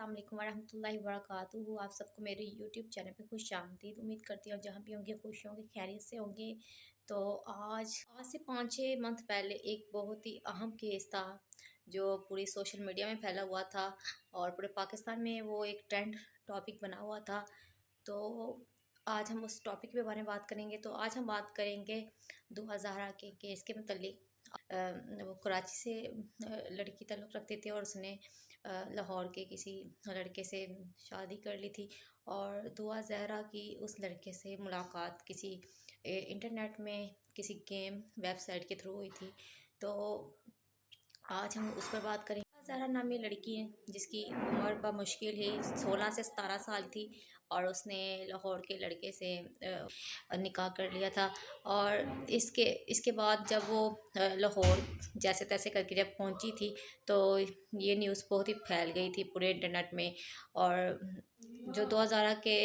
अस्सलाम वालेकुम वरहमतुल्लाहि वबरकातुहू। आप सबको मेरे यूट्यूब चैनल पे खुशामदीद। उम्मीद करती हूँ जहाँ भी होंगे खुश होंगे, खैरियत से होंगे। तो आज आज से 5-6 मंथ पहले एक बहुत ही अहम केस था जो पूरी सोशल मीडिया में फैला हुआ था और पूरे पाकिस्तान में वो एक ट्रेंड टॉपिक बना हुआ था। तो आज हम उस टॉपिक के बारे में बात करेंगे। तो आज हम बात करेंगे 2000 के केस के मतलब। वो कराची से लड़की ताल्लुक़ रखते थे और उसने लाहौर के किसी लड़के से शादी कर ली थी और दुआ ज़हरा की उस लड़के से मुलाकात किसी इंटरनेट में किसी गेम वेबसाइट के थ्रू हुई थी। तो आज हम उस पर बात करेंगे। ज़हरा नामी लड़की है जिसकी उम्र बमुश्किल है 16 से 17 साल थी और उसने लाहौर के लड़के से निकाह कर लिया था। और इसके इसके बाद जब वो लाहौर जैसे तैसे करके जब पहुंची थी तो ये न्यूज़ बहुत ही फैल गई थी पूरे इंटरनेट में। और जो दुआ ज़हरा के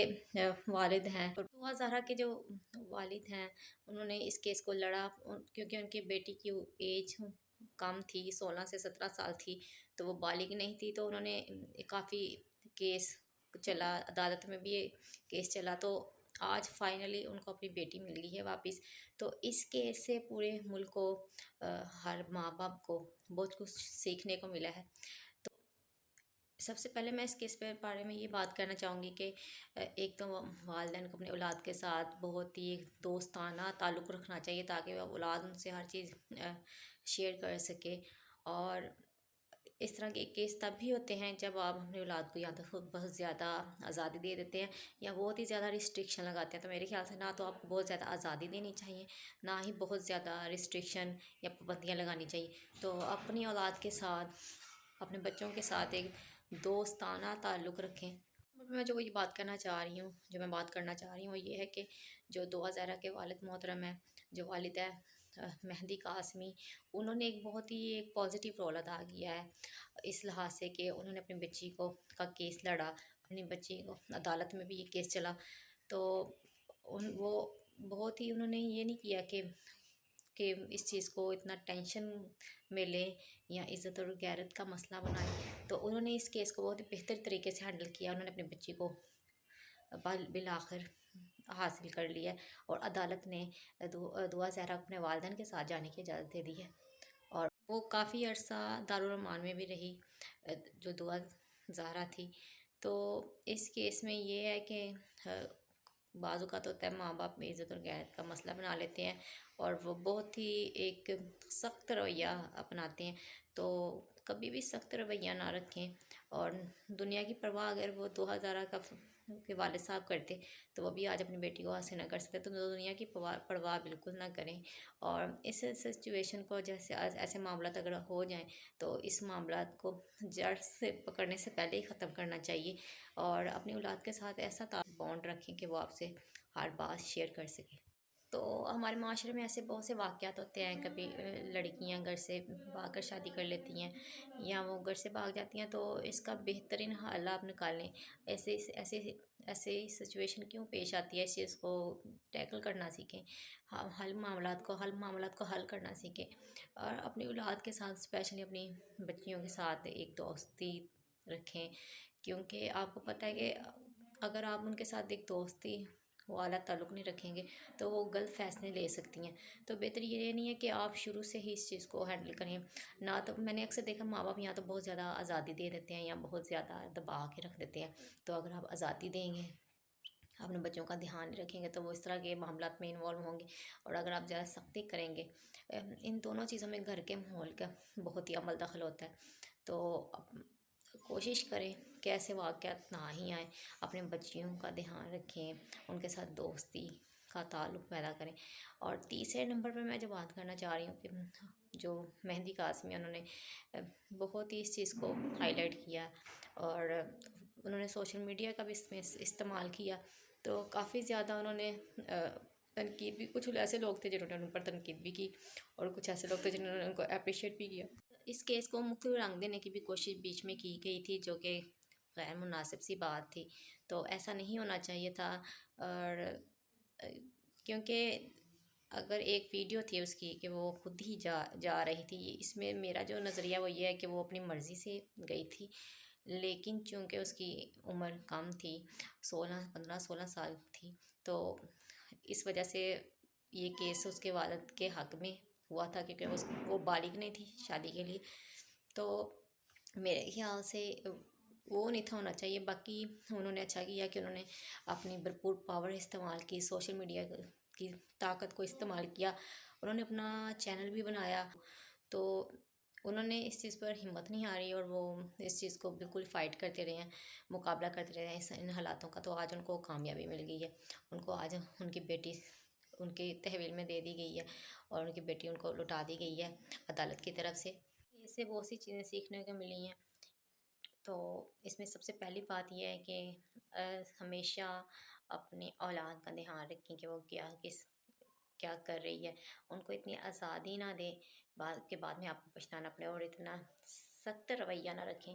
वालिद हैं, तो दुआ ज़हरा के जो वालिद हैं उन्होंने इस केस को लड़ा क्योंकि उनकी बेटी की एज कम थी, 16 से 17 साल थी, तो वो बालिग नहीं थी। तो उन्होंने काफ़ी केस चला, अदालत में भी ये केस चला। तो आज फाइनली उनको अपनी बेटी मिल गई है वापस। तो इस केस से पूरे मुल्क को हर माँ बाप को बहुत कुछ सीखने को मिला है। तो सबसे पहले मैं इस केस के बारे में ये बात करना चाहूँगी कि एक तो वालिदैन को अपने औलाद के साथ बहुत ही दोस्ताना ताल्लुक़ रखना चाहिए ताकि वह औलाद उनसे हर चीज़ शेयर कर सके। और इस तरह के केस तब भी होते हैं जब आप अपनी औलाद को या तो खुद बहुत ज़्यादा आज़ादी दे देते हैं या बहुत ही ज़्यादा रिस्ट्रिक्शन लगाते हैं। तो मेरे ख्याल से ना तो आपको बहुत ज़्यादा आज़ादी देनी चाहिए, ना ही बहुत ज़्यादा रिस्ट्रिक्शन या पाबंदियाँ लगानी चाहिए। तो अपनी औलाद के साथ, अपने बच्चों के साथ एक दोस्ताना ताल्लुक़ रखें। मैं जो ये बात करना चाह रही हूँ, जो मैं बात करना चाह रही हूँ, ये है कि जो दुआ ज़हरा के वालिद मोहतरम हैं, जो वालिद है मेहंदी कासमी, उन्होंने एक बहुत ही एक पॉजिटिव रोल अदा किया है इस लिहाज से कि उन्होंने अपनी बच्ची को का केस लड़ा, अपनी बच्ची को अदालत में भी ये केस चला। तो वो बहुत ही उन्होंने ये नहीं किया कि इस चीज़ को इतना टेंशन में लें या इज़्ज़त और गैरत का मसला बनाएं। तो उन्होंने इस केस को बहुत ही बेहतर तरीके से हैंडल किया। उन्होंने अपनी बच्ची को बिल आखिर हासिल कर लिया और अदालत ने दुआ ज़हरा अपने वालिदैन के साथ जाने की इजाज़त दे दी है। और वो काफ़ी अरसा दारुल अमान में भी रही, जो दुआ ज़हरा थी। तो इस केस में ये है कि बाज़ औक़ात होता है माँ बाप में इज़्ज़त और गैरत का मसला बना लेते हैं और वो बहुत ही एक सख्त रवैया अपनाते हैं। तो कभी भी सख्त रवैया ना रखें और दुनिया की परवाह अगर वो दुआ ज़हरा का के वालिद साहब करते तो वो भी आज अपनी बेटी को हासिल ना कर सकते। तो दुनिया की परवाह बिल्कुल ना करें। और इस सिचुएशन को जैसे आज ऐसे मामला अगर हो जाएं तो इस मामला को जड़ से पकड़ने से पहले ही ख़त्म करना चाहिए और अपनी औलाद के साथ ऐसा बॉन्ड रखें कि वो आपसे हर बात शेयर कर सके। तो हमारे माशरे में ऐसे बहुत से वाक़यात होते हैं, कभी लड़कियां घर से भाग कर शादी कर लेती हैं या वो घर से भाग जाती हैं। तो इसका बेहतरीन हल आप निकालें। ऐसे ऐसे ऐसे सिचुएशन क्यों पेश आती है, इस चीज़ को टैकल करना सीखें। हल मामलात को हल करना सीखें और अपनी औलाद के साथ स्पेशली अपनी बच्चियों के साथ एक दोस्ती रखें। क्योंकि आपको पता है कि अगर आप उनके साथ एक दोस्ती वाला ताल्लुक़ नहीं रखेंगे तो वो गलत फ़ैसले ले सकती हैं। तो बेहतर ये नहीं है कि आप शुरू से ही इस चीज़ को हैंडल करें। ना तो मैंने अक्सर देखा माँ बाप यहाँ तो बहुत ज़्यादा आज़ादी दे देते हैं या बहुत ज़्यादा दबा के रख देते हैं। तो अगर आप आज़ादी देंगे, अपने बच्चों का ध्यान नहीं रखेंगे तो वो इस तरह के मामलात में इन्वॉल्व होंगे। और अगर आप ज़्यादा सख्ती करेंगे, इन दोनों चीज़ों में घर के माहौल का बहुत ही अमल दखल होता है। तो कोशिश करें कि ऐसे वाक़यात ना ही आए। अपने बच्चियों का ध्यान रखें, उनके साथ दोस्ती का ताल्लुक़ पैदा करें। और तीसरे नंबर पर मैं जो बात करना चाह रही हूँ कि जो मेहंदी कासमी, उन्होंने बहुत ही इस चीज़ को हाईलाइट किया और उन्होंने सोशल मीडिया का भी इसमें इस्तेमाल किया। तो काफ़ी ज़्यादा उन्होंने तनकीद भी, कुछ ऐसे लोग थे जिन्होंने उन पर तनकीद भी की और कुछ ऐसे लोग थे जिन्होंने उनको अप्रिशिएट भी किया। इस केस को मुख्तलिफ रंग देने की भी कोशिश बीच में की गई थी जो कि गैर मुनासिब सी बात थी। तो ऐसा नहीं होना चाहिए था। और क्योंकि अगर एक वीडियो थी उसकी कि वो खुद ही जा जा रही थी, इसमें मेरा जो नज़रिया वो ये है कि वो अपनी मर्ज़ी से गई थी। लेकिन चूंकि उसकी उम्र कम थी, 16 15 16 साल थी, तो इस वजह से ये केस उसके वालिद के हक में हुआ था, क्योंकि वो बालिग नहीं थी शादी के लिए। तो मेरे ख्याल से वो नहीं था होना चाहिए। बाकी उन्होंने अच्छा किया कि उन्होंने अपनी भरपूर पावर इस्तेमाल की, सोशल मीडिया की ताकत को इस्तेमाल किया। उन्होंने अपना चैनल भी बनाया, तो उन्होंने इस चीज़ पर हिम्मत नहीं हारी और वो इस चीज़ को बिल्कुल फ़ाइट करते रहे हैं, मुकाबला करते रहे हैं इन हालातों का। तो आज उनको कामयाबी मिल गई है। उनको आज उनकी बेटी उनकी तहवील में दे दी गई है और उनकी बेटी उनको लौटा दी गई है अदालत की तरफ से। इससे बहुत सी चीज़ें सीखने को मिली हैं। तो इसमें सबसे पहली बात यह है कि हमेशा अपनी औलाद का ध्यान रखें कि वो क्या कर रही है। उनको इतनी आज़ादी ना दें बाद में आपको पछताना पड़े, और इतना सख्त रवैया ना रखें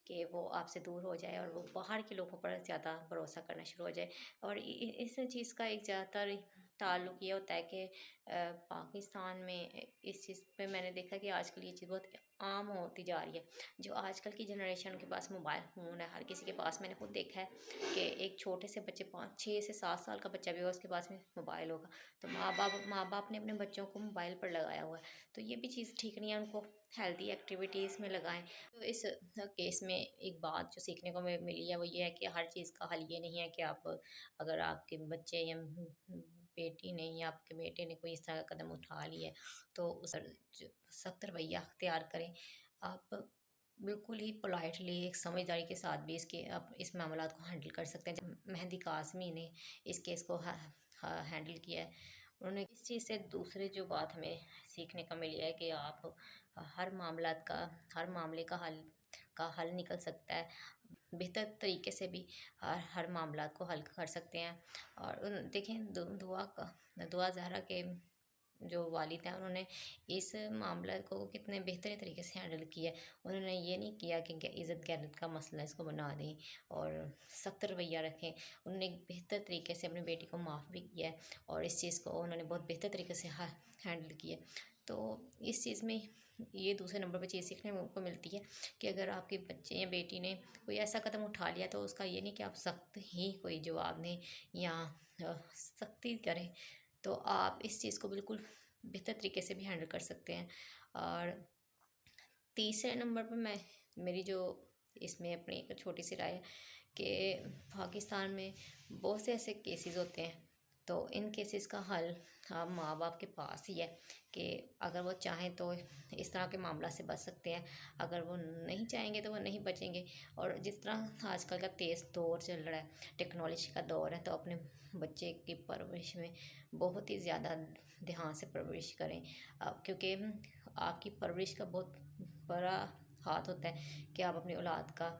कि वो आपसे दूर हो जाए और वो बाहर के लोगों पर ज़्यादा भरोसा करना शुरू हो जाए। और इस चीज़ का एक ज़्यादातर ताल्लुक ये होता है कि पाकिस्तान में इस चीज़ पे मैंने देखा कि आजकल ये चीज़ बहुत आम होती जा रही है। जो आजकल की जनरेशन के पास मोबाइल फ़ोन है, हर किसी के पास। मैंने खुद देखा है कि एक छोटे से बच्चे 5 6 से 7 साल का बच्चा भी होगा, उसके पास में मोबाइल होगा। तो माँ बाप ने अपने बच्चों को मोबाइल पर लगाया हुआ है। तो ये भी चीज़ ठीक नहीं है, उनको हेल्दी एक्टिविटीज़ में लगाएं। तो इस केस में एक बात जो सीखने को मिली है वो ये है कि हर चीज़ का हल ये नहीं है कि आप, अगर आपके बच्चे या बेटी ने या आपके बेटे ने कोई इस तरह का कदम उठा लिया है, तो उस सख्त रवैया अख्तियार करें। आप बिल्कुल ही पोलाइटली, एक समझदारी के साथ भी इसके आप इस मामलात को हैंडल कर सकते हैं। जब मेहंदी कासमी ने इस केस को हैंडल किया है, उन्होंने इस चीज़ से दूसरे जो बात हमें सीखने का मिली है कि आप हर मामलात का हर मामले का हल निकल सकता है। बेहतर तरीके से भी हर मामलात को हल कर सकते हैं। और देखें, दुआ ज़हरा के जो वालिद हैं, उन्होंने इस मामला को कितने बेहतरीन तरीके से हैंडल किया है। उन्होंने ये नहीं किया कि इज़्ज़त गैरत का मसला इसको बना दें और सख्त रवैया रखें। उन्होंने एक बेहतर तरीके से अपनी बेटी को माफ़ भी किया है और इस चीज़ को उन्होंने बहुत बेहतर तरीके से हैंडल किया। तो इस चीज़ में ये दूसरे नंबर पर चीज़ सीखने को मिलती है कि अगर आपके बच्चे या बेटी ने कोई ऐसा कदम उठा लिया, तो उसका ये नहीं कि आप सख्त ही कोई जवाब दें या सख्ती करें। तो आप इस चीज़ को बिल्कुल बेहतर तरीके से भी हैंडल कर सकते हैं। और तीसरे नंबर पर मेरी जो इसमें अपनी एक छोटी सी राय है कि पाकिस्तान में बहुत से ऐसे केसेस होते हैं, तो इन केसेस का हल माँ बाप के पास ही है कि अगर वो चाहें तो इस तरह के मामला से बच सकते हैं, अगर वो नहीं चाहेंगे तो वो नहीं बचेंगे। और जिस तरह आजकल का तेज़ दौर चल रहा है, टेक्नोलॉजी का दौर है, तो अपने बच्चे की परवरिश में बहुत ही ज़्यादा ध्यान से परवरिश करें। क्योंकि आपकी परवरिश का बहुत बड़ा हाथ होता है कि आप अपनी औलाद का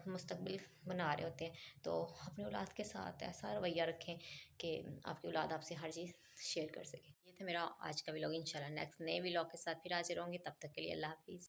मुस्तकबिल बना रहे होते हैं। तो अपनी औलाद के साथ ऐसा रवैया रखें कि आपकी औलाद आपसे हर चीज़ शेयर कर सके। ये था मेरा आज का व्लॉग। इंशाल्लाह नेक्स्ट नए व्लॉग के साथ फिर हाजिर होंगे। तब तक के लिए अल्लाह हाफिज़।